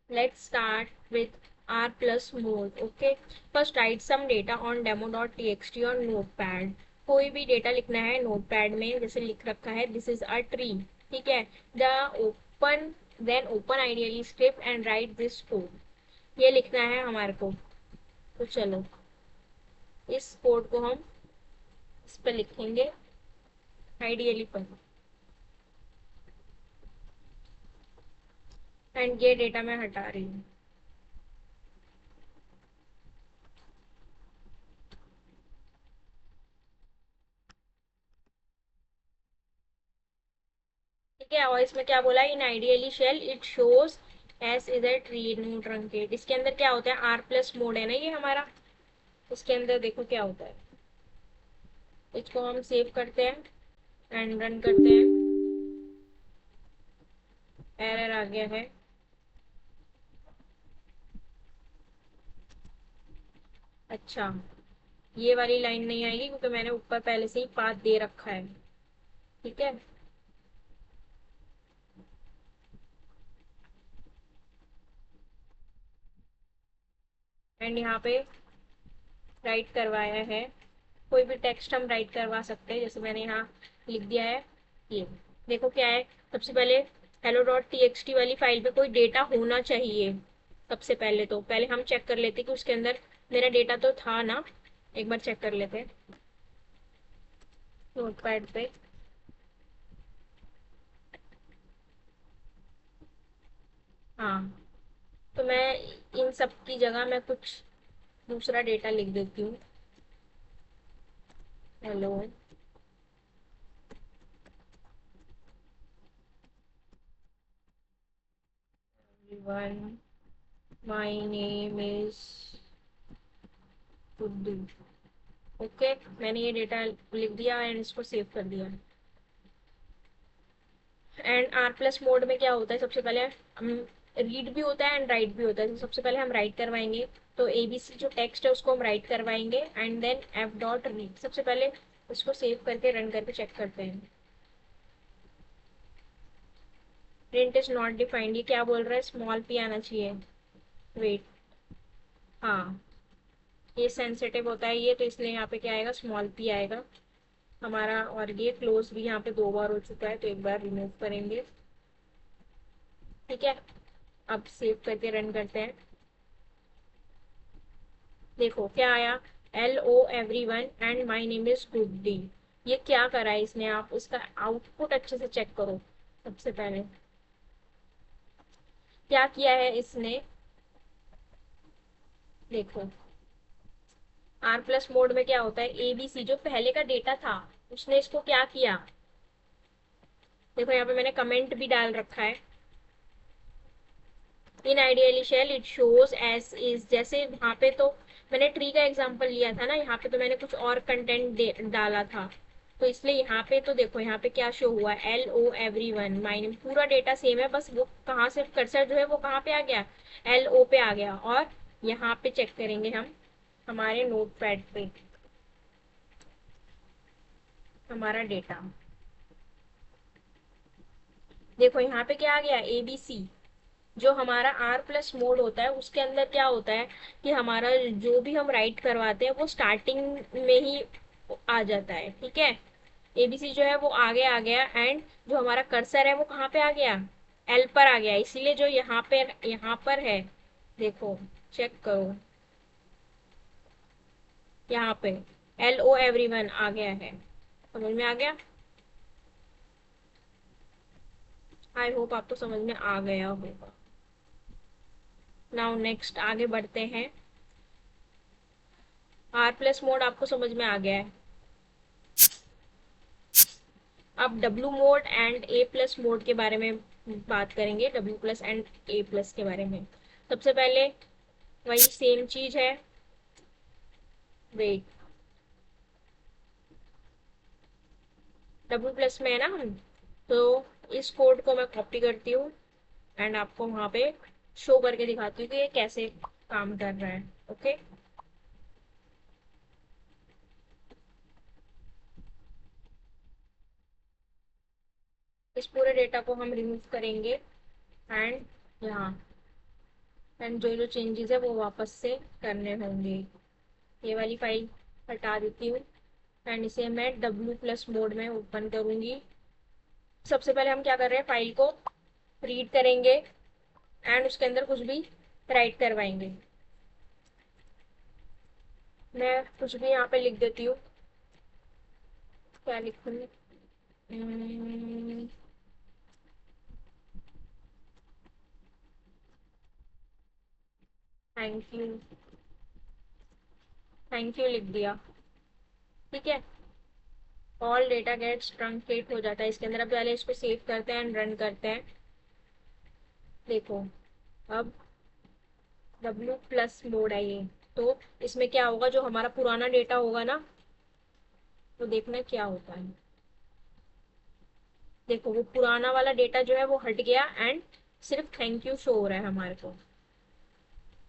Let's start with R plus mode. Okay. First write some data on demo.txt on notepad. कोई भी data लिखना है notepad में, जैसे लिख रखा है दिस इज अ ट्री, ठीक है। The open then open ideally script and write this code, ये लिखना है हमारे को। तो चलो इस कोड को हम इस पर लिखेंगे, आइडियली पर। एंड ये डेटा मैं हटा रही हूँ। ठीक है, और इसमें क्या बोला, in ideally shell it shows as is a tree no truncate. इसके अंदर क्या होता है, आर प्लस मोड है ना ये हमारा, इसके अंदर देखो क्या होता है। इसको हम सेव करते हैं एंड रन करते हैं। एरर आ गया है। अच्छा, ये वाली लाइन नहीं आएगी क्योंकि मैंने ऊपर पहले से ही पाथ दे रखा है। ठीक है, एंड यहाँ पे राइट करवाया है। कोई भी टेक्स्ट हम राइट करवा सकते हैं, जैसे मैंने यहाँ लिख दिया है ये। देखो क्या है, सबसे पहले hello dot T x T वाली फाइल पे कोई डेटा होना चाहिए। सबसे पहले तो पहले हम चेक कर लेते कि उसके अंदर मेरा डेटा तो था ना। एक बार चेक कर लेते हैं नोटपैड पे। हाँ, तो मैं इन सब की जगह मैं कुछ दूसरा डेटा लिख देती हूँ। Hello everyone, my name is Guddu. Okay, मैंने ये डेटा लिख दिया एंड इसको सेव कर दिया। एंड आर प्लस मोड में क्या होता है, सबसे पहले हम रीड भी होता है एंड राइट भी होता है। तो सबसे पहले हम राइट करवाएंगे, तो एबीसी जो टेक्स्ट है उसको हम राइट करवाएंगे and then f dot read. सबसे पहले उसको सेव करके रन करके चेक करते हैं। प्रिंट इज नॉट डिफाइंड, ये क्या बोल रहा है, स्मॉल पी आना चाहिए। वेट, हाँ, ये सेंसिटिव होता है ये, तो इसलिए यहाँ पे क्या आएगा, स्मॉल पी आएगा हमारा। और ये क्लोज भी यहाँ पे 2 बार हो चुका है, तो एक बार रिमूव करेंगे। ठीक है, अब सेव करके रन करते हैं। देखो क्या आया, hello everyone and my name is Guddi. ये क्या करा है इसने, आप इसका आउटपुट अच्छे से चेक करो। सबसे पहले क्या किया है इसने, देखो आर प्लस मोड में क्या होता है, एबीसी जो पहले का डेटा था उसने इसको क्या किया। देखो यहाँ पे मैंने कमेंट भी डाल रखा है, in ideally shell it shows as is. जैसे वहां पे तो मैंने ट्री का एग्जांपल लिया था ना, यहाँ पे तो मैंने कुछ और कंटेंट डाला था। तो इसलिए यहाँ पे तो देखो यहाँ पे क्या शो हुआ, एल ओ एवरी वन माइनम, पूरा डेटा सेम है, बस वो कहाँ से कर्सर जो है वो कहाँ पे आ गया, एल ओ पे आ गया। और यहाँ पे चेक करेंगे हम हमारे नोट पैड पे हमारा डेटा। देखो यहाँ पे क्या आ गया, एबीसी। जो हमारा आर प्लस मोड होता है उसके अंदर क्या होता है कि हमारा जो भी हम राइट करवाते हैं वो स्टार्टिंग में ही आ जाता है। ठीक है, एबीसी जो है वो आगे आ गया एंड जो हमारा कर्सर है वो कहाँ पे आ गया, एल पर आ गया। इसीलिए जो यहाँ पर है, देखो चेक करो, यहाँ पे एल ओ एवरी वन आ गया है। समझ में आ गया, आई होप आपको समझ में आ गया होगा। नाउ नेक्स्ट आगे बढ़ते हैं। आर प्लस मोड आपको समझ में आ गया है। अब W mode and A plus mode के बारे में बात करेंगे, W plus and A plus के बारे में। सबसे पहले वही सेम चीज है, वेट, डब्लू प्लस में है ना हम, तो इस कोड को मैं कॉपी करती हूँ एंड आपको वहां पे शो करके दिखाती हूँ कि ये कैसे काम कर रहा है। ओके, इस पूरे डेटा को हम रिमूव करेंगे एंड यहाँ एंड जो जो चेंजेस है वो वापस से करने होंगे। ये वाली फाइल हटा देती हूँ एंड इसे मैं W+ मोड में ओपन करूँगी। सबसे पहले हम क्या कर रहे हैं, फाइल को रीड करेंगे एंड उसके अंदर कुछ भी राइट करवाएंगे। मैं कुछ भी यहाँ पे लिख देती हूँ। क्या लिखूँगी? Thank you. थैंक यू लिख दिया। ठीक है, ऑल डेटा गेट्स ट्रंकेट हो जाता है इसके अंदर। अब पहले इसको सेव करते हैं एंड रन करते हैं। देखो, अब W+ मोड है ये। तो इसमें क्या होगा, जो हमारा पुराना डेटा होगा ना, तो देखना क्या होता है। देखो, वो पुराना वाला डेटा जो है वो हट गया एंड सिर्फ थैंक यू शो हो रहा है हमारे को।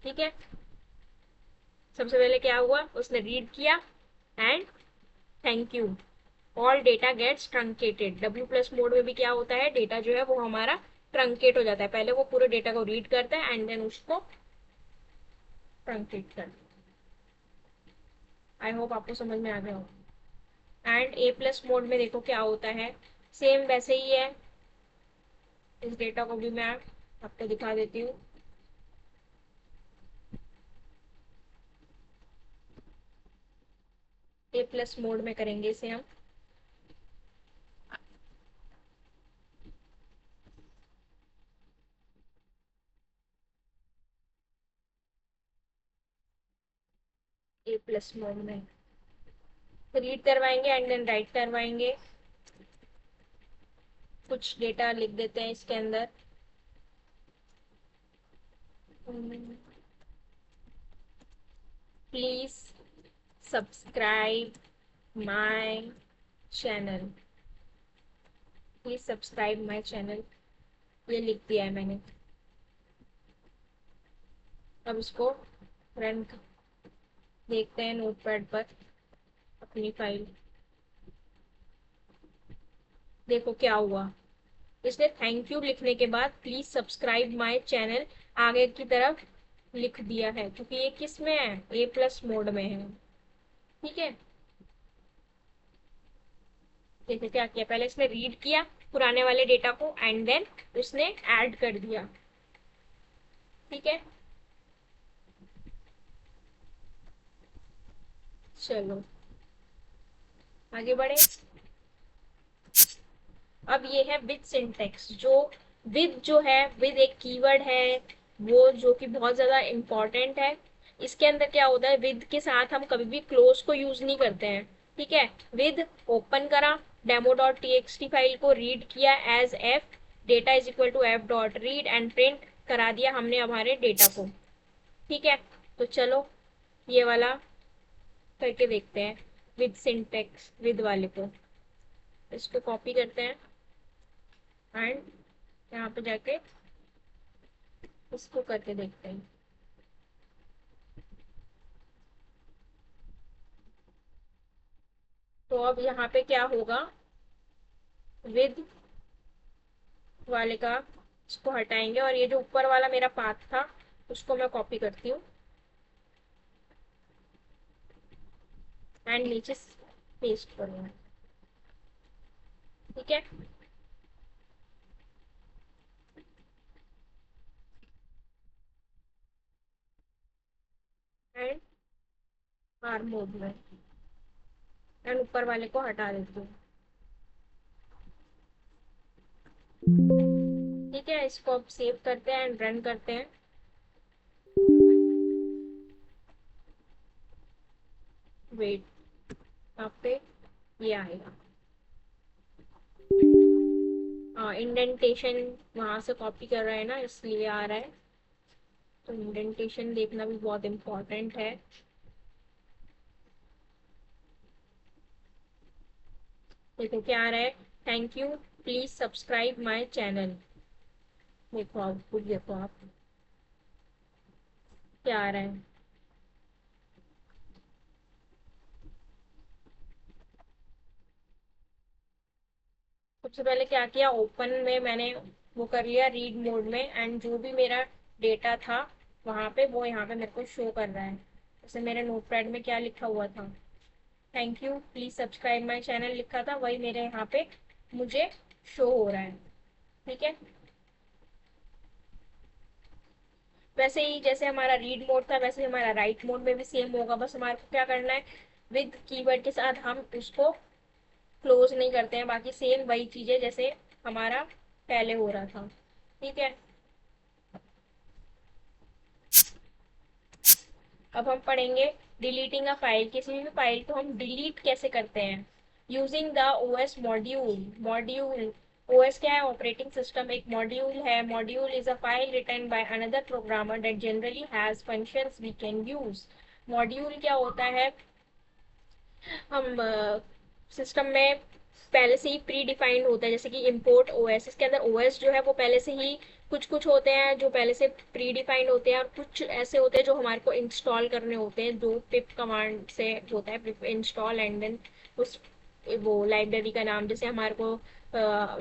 ठीक है, सबसे पहले क्या हुआ, उसने रीड किया and thank you. All data gets truncated. W+ mode में भी क्या होता है, डेटा जो है वो हमारा ट्रंकेट हो जाता है। पहले वो पूरे डेटा को रीड करता है एंड देन उसको ट्रंकेट करता है। आई होप आपको समझ में आ गया हो। एंड A+ मोड में देखो क्या होता है, सेम वैसे ही है। इस डेटा को भी मैं आपको दिखा देती हूँ। A+ मोड में करेंगे इसे हम। A+ मोड में रीड करवाएंगे एंड देन राइट करवाएंगे। कुछ डेटा लिख देते हैं इसके अंदर। Please subscribe my channel. Please subscribe my channel, ये लिख दिया है मैंने। अब इसको रन देखते हैं नोटपैड पर अपनी फाइल। देखो क्या हुआ, इसने थैंक यू लिखने के बाद प्लीज सब्सक्राइब माय चैनल आगे की तरफ लिख दिया है, क्योंकि ये किस में है, A+ मोड में है। ठीक है, देखो क्या किया, पहले इसने रीड किया पुराने वाले डेटा को एंड देन उसने ऐड कर दिया। ठीक है, चलो आगे बढ़े। अब ये है विद सिंटेक्स। जो विद जो है, विद एक कीवर्ड है वो, जो कि बहुत ज्यादा इंपॉर्टेंट है। इसके अंदर क्या होता है, विद के साथ हम कभी भी क्लोज को यूज नहीं करते हैं। ठीक है, विद ओपन करा, demo.txt फाइल को रीड किया as f, data is equal to f dot read and print करा दिया हमने हमारे डेटा को। ठीक है, तो चलो ये वाला करके देखते हैं, विद सिंटेक्स विद वाले को। इसको कॉपी करते हैं एंड यहाँ पे जाके इसको करके देखते हैं। तो अब यहाँ पे क्या होगा, विद वाले का इसको हटाएंगे और ये जो ऊपर वाला मेरा पाथ था उसको मैं कॉपी करती हूँ एंड नीचे पेस्ट करूँगा। ठीक है, एंड आर मोड में एंड ऊपर वाले को हटा देती हूँ। ठीक है, इसको अब सेव करते हैं एंड रन करते हैं। वेट, यहाँ पे ये आएगा। हाँ, इंडेंटेशन वहां से कॉपी कर रहे हैं ना, इसलिए आ रहा है। तो इंडेंटेशन देखना भी बहुत इम्पोर्टेंट है। देखो क्या आ रहा है, thank you please subscribe my channel. देखो आउटपुट देखो आप, क्या आ रहा है। सबसे पहले क्या किया, ओपन में मैंने वो कर लिया रीड मोड में एंड जो भी मेरा डेटा था वहां पे वो यहाँ पे मेरे को शो कर रहा है। जैसे मेरे नोटपैड में क्या लिखा हुआ था, thank you please subscribe my channel लिखा था, वही मेरे यहाँ पे मुझे शो हो रहा है। ठीक है, वैसे ही जैसे हमारा रीड मोड था वैसे ही हमारा राइट मोड में भी सेम होगा, बस हमारे को क्या करना है, विद कीवर्ड के साथ हम उसको क्लोज नहीं करते हैं, बाकी सेम वही चीजें जैसे हमारा पहले हो रहा था। ठीक है, अब हम पढ़ेंगे डिलीटिंग अ फाइल। किसी भी फाइल को हम डिलीट कैसे करते हैं, using the OS module. Module, OS क्या है, ऑपरेटिंग सिस्टम, एक मॉड्यूल है। Module is a file written by another programmer that generally has functions we can use. Module क्या होता है, हम सिस्टम में पहले से ही प्री डिफाइंड होता है, जैसे कि इम्पोर्ट ओएस, इसके अंदर ओएस जो है वो पहले से ही कुछ कुछ होते हैं जो पहले से प्री डिफाइंड होते हैं, और कुछ ऐसे होते हैं जो हमारे को इंस्टॉल करने होते हैं, जो पिप कमांड से होता है, पिप इंस्टॉल, एंड देन उस वो लाइब्रेरी का नाम, जैसे हमारे को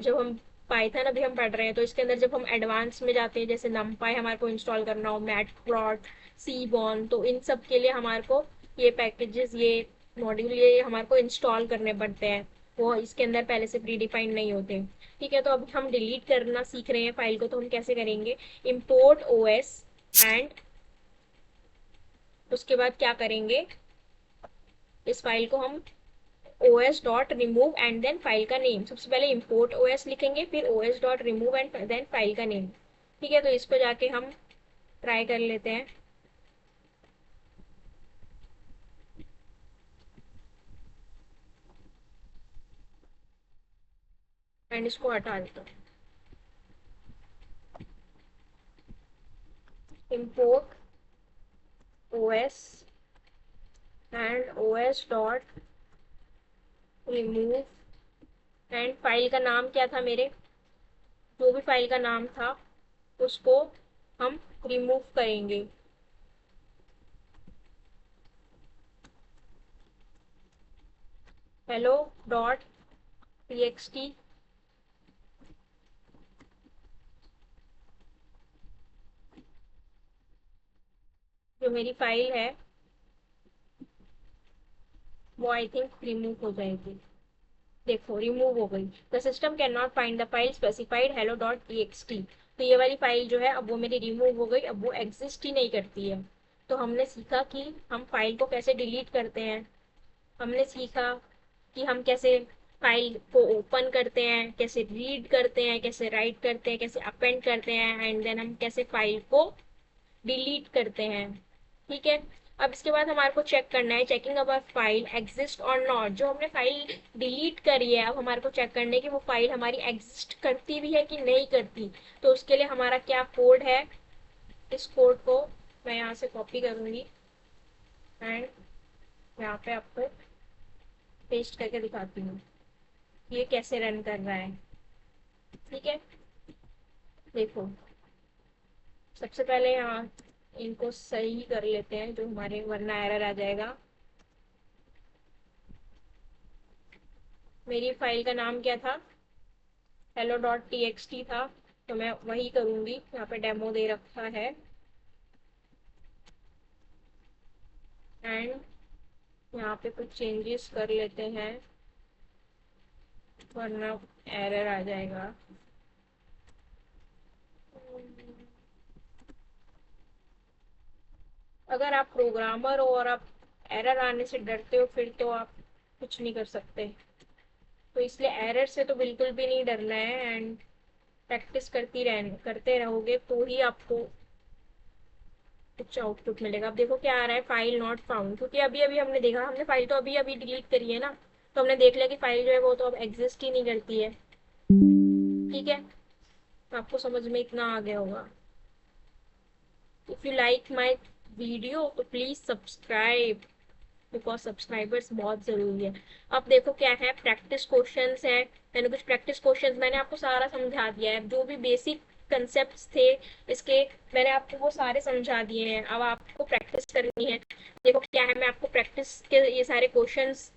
जब हम पाइथन अभी हम पढ़ रहे हैं तो इसके अंदर जब हम एडवांस में जाते हैं, जैसे नमपाई हमारे को इंस्टॉल करना हो, मैटप्लॉट, सीबॉन, तो इन सब के लिए हमारे को ये पैकेजेस, ये मॉड्यूल, ये हमारे को इंस्टॉल करने पड़ते हैं, वो इसके अंदर पहले से प्री डिफाइंड नहीं होते। ठीक है, तो अब हम डिलीट करना सीख रहे हैं फाइल को, तो हम कैसे करेंगे, इम्पोर्ट ओएस, एंड उसके बाद क्या करेंगे, इस फाइल को हम os dot remove and then file का नेम, सबसे पहले इम्पोर्ट os लिखेंगे, फिर os dot remove and then file का नेम। ठीक है, तो इस पर जाके हम ट्राई कर लेते हैं, एंड इसको हटा देते हैं, import os and os dot remove, and file का नाम क्या था मेरे, जो भी फाइल का नाम था उसको हम रिमूव करेंगे। हेलो डॉट टीएक्सटी, जो मेरी फाइल है वो आई थिंक रिमूव हो जाएगी। देखो रिमूव हो गई। The system can not find the file specified hello dot TXT, तो ये वाली फाइल जो है अब वो मेरी रिमूव हो गई, अब वो एग्जिस्ट ही नहीं करती है। तो हमने सीखा कि हम फाइल को कैसे डिलीट करते हैं, हमने सीखा कि हम कैसे फाइल को ओपन करते हैं, कैसे रीड करते हैं, कैसे राइट करते हैं, कैसे अपेंड करते हैं, एंड देन हम कैसे फाइल को डिलीट करते हैं। ठीक है, अब इसके बाद हमारे को चेक करना है, चेकिंग अवर फाइल एग्जिस्ट और नॉट, जो हमने फाइल डिलीट करी है अब हमारे को चेक करना है कि वो फाइल हमारी एग्जिस्ट करती भी है कि नहीं करती। तो उसके लिए हमारा क्या कोड है, इस कोड को मैं यहाँ से कॉपी करूंगी एंड यहाँ पे आपको पेस्ट करके दिखाती हूँ ये कैसे रन कर रहा है। ठीक है, देखो सबसे पहले यहाँ इनको सही कर लेते हैं जो हमारे, वरना एरर आ जाएगा। मेरी फाइल का नाम क्या था, hello dot T x T था, तो मैं वही करूंगी, यहाँ पे डेमो दे रखा है, एंड यहाँ पे कुछ चेंजेस कर लेते हैं वरना एरर आ जाएगा। अगर आप प्रोग्रामर हो और आप एरर आने से डरते हो फिर तो आप कुछ नहीं कर सकते, तो इसलिए एरर से तो बिल्कुल भी नहीं डरना है, एंड प्रैक्टिस करते रहोगे तो ही आपको कुछ आउटपुट मिलेगा। अब देखो क्या आ रहा है, फाइल नॉट फाउंड, क्योंकि अभी अभी हमने देखा, हमने फाइल तो अभी अभी डिलीट करी है ना, तो हमने देख लिया कि फाइल जो है वो तो अब एग्जिस्ट ही नहीं करती है। ठीक है, तो आपको समझ में इतना आ गया होगा। If you like my video तो प्लीज सब्सक्राइब, बिकॉज सब्सक्राइबर्स बहुत जरूरी है। अब देखो क्या है, प्रैक्टिस क्वेश्चंस है, मैंने कुछ प्रैक्टिस क्वेश्चंस, मैंने आपको सारा समझा दिया है, जो भी बेसिक कंसेप्ट थे इसके मैंने आपको वो सारे समझा दिए हैं, अब आपको प्रैक्टिस करनी है। देखो क्या है, मैं आपको प्रैक्टिस के ये सारे क्वेश्चंस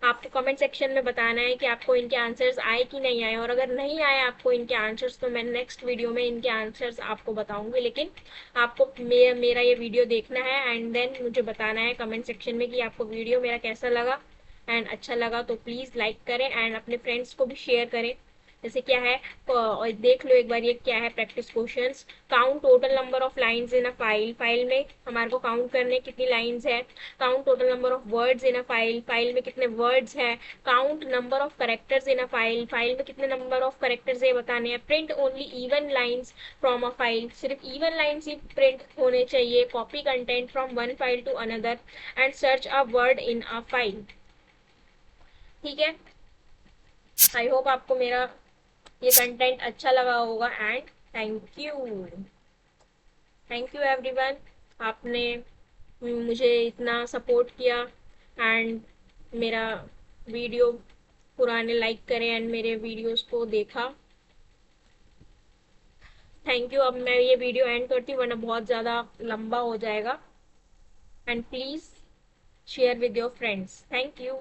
आपको कमेंट सेक्शन में बताना है कि आपको इनके आंसर्स आए कि नहीं आए, और अगर नहीं आए आपको इनके आंसर्स तो मैं नेक्स्ट वीडियो में इनके आंसर्स आपको बताऊंगी। लेकिन आपको मेरा ये वीडियो देखना है एंड देन मुझे बताना है कमेंट सेक्शन में कि आपको वीडियो मेरा कैसा लगा। एंड अच्छा लगा तो प्लीज़ लाइक करें एंड अपने फ्रेंड्स को भी शेयर करें। जैसे क्या है, और देख लो एक बार ये क्या है practice questions. Count total number of lines in a file, file में हमारे को काउंट करने कितनी लाइंस है। Count total number of words in a file, file में कितने वर्ड्स है। Count number of characters in a file, file में कितने नंबर ऑफ करेक्टर्स है बताने हैं। Print only even lines from a file, सिर्फ इवन लाइंस ही प्रिंट होने चाहिए। Copy content from one file to another and search a word in a file. ठीक है, आई होप आपको मेरा ये कंटेंट अच्छा लगा होगा and thank you. Thank you everyone, आपने मुझे इतना सपोर्ट किया एंड मेरा वीडियो पुराने लाइक करें एंड मेरे वीडियोस को देखा। Thank you. अब मैं ये वीडियो एंड करती हूँ वरना बहुत ज़्यादा लंबा हो जाएगा। And please share with your friends. Thank you.